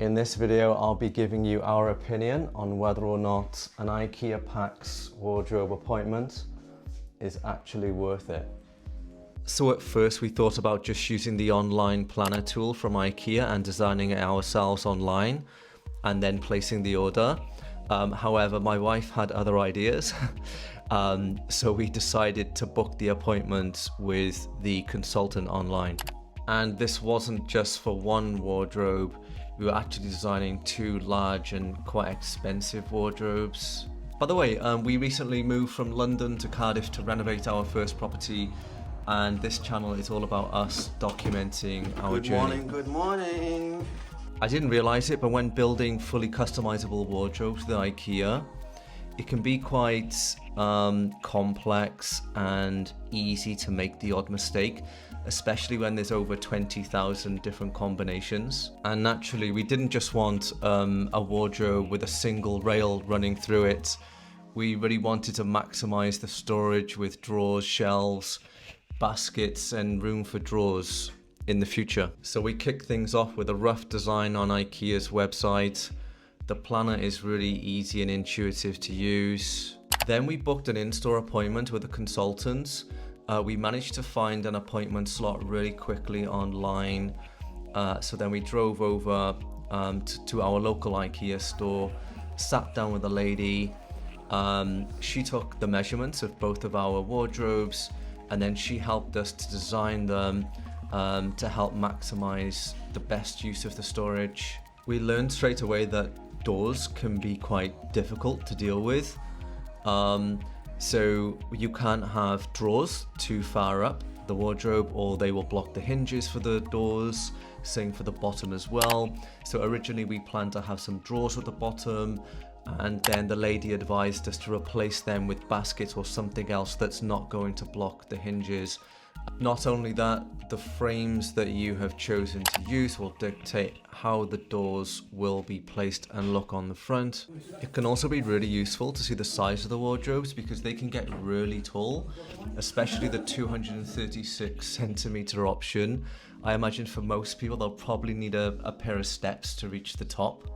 In this video, I'll be giving you our opinion on whether or not an IKEA PAX wardrobe appointment is actually worth it. So at first we thought about just using the online planner tool from IKEA and designing it ourselves online and then placing the order. However, my wife had other ideas. So we decided to book the appointment with the consultant online. And this wasn't just for one wardrobe. We were actually designing two large and quite expensive wardrobes. By the way, we recently moved from London to Cardiff to renovate our first property, and this channel is all about us documenting our journey. Good morning. I didn't realize it, but when building fully customizable wardrobes with IKEA, it can be quite complex and easy to make the odd mistake, especially when there's over 20,000 different combinations. And naturally, we didn't just want a wardrobe with a single rail running through it. We really wanted to maximize the storage with drawers, shelves, baskets, and room for drawers in the future. So we kicked things off with a rough design on IKEA's website. The planner is really easy and intuitive to use. Then we booked an in-store appointment with a consultant. We managed to find an appointment slot really quickly online. So then we drove over to our local IKEA store, sat down with a lady. She took the measurements of both of our wardrobes, and then she helped us to design them to help maximize the best use of the storage. We learned straight away that doors can be quite difficult to deal with. So you can't have drawers too far up the wardrobe, or they will block the hinges for the doors, same for the bottom as well. So originally we planned to have some drawers at the bottom, and then the lady advised us to replace them with baskets or something else that's not going to block the hinges. Not only that, the frames that you have chosen to use will dictate how the doors will be placed and look on the front. It can also be really useful to see the size of the wardrobes because they can get really tall, especially the 236 centimeter option. I imagine for most people they'll probably need a pair of steps to reach the top.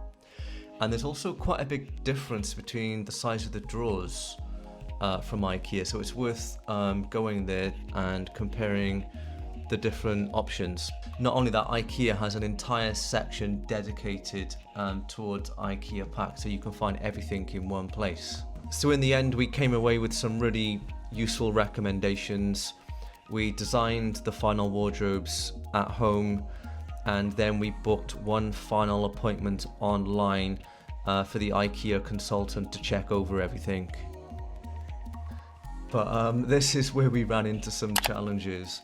And there's also quite a big difference between the size of the drawers from IKEA, so it's worth going there and comparing the different options. Not only that, IKEA has an entire section dedicated towards IKEA PAX, so you can find everything in one place. So in the end, we came away with some really useful recommendations. We designed the final wardrobes at home, and then we booked one final appointment online for the IKEA consultant to check over everything. But this is where we ran into some challenges.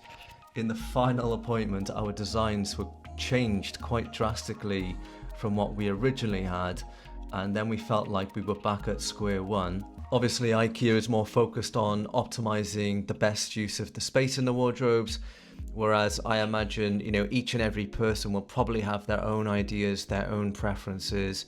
In the final appointment, our designs were changed quite drastically from what we originally had, and then we felt like we were back at square one. Obviously, IKEA is more focused on optimizing the best use of the space in the wardrobes, whereas I imagine, each and every person will probably have their own ideas, their own preferences,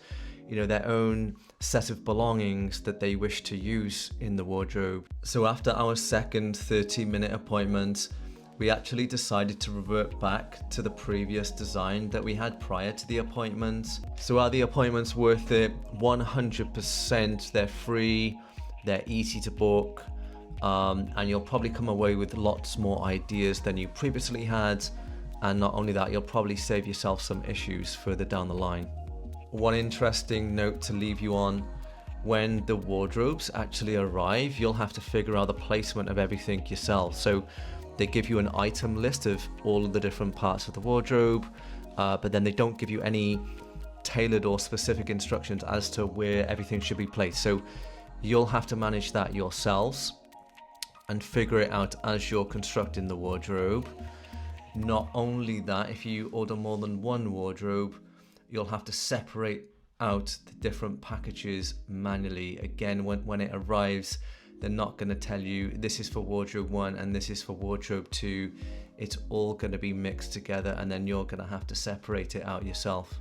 their own set of belongings that they wish to use in the wardrobe. So after our second 30-minute appointment, we actually decided to revert back to the previous design that we had prior to the appointment. So are the appointments worth it? 100%. They're free, they're easy to book, and you'll probably come away with lots more ideas than you previously had. And not only that, you'll probably save yourself some issues further down the line. One interesting note to leave you on: when the wardrobes actually arrive, you'll have to figure out the placement of everything yourself. So they give you an item list of all of the different parts of the wardrobe, but then they don't give you any tailored or specific instructions as to where everything should be placed. So you'll have to manage that yourselves and figure it out as you're constructing the wardrobe. Not only that, if you order more than one wardrobe, you'll have to separate out the different packages manually. Again, when it arrives, they're not going to tell you this is for wardrobe 1 and this is for wardrobe 2. It's all going to be mixed together, and then you're going to have to separate it out yourself.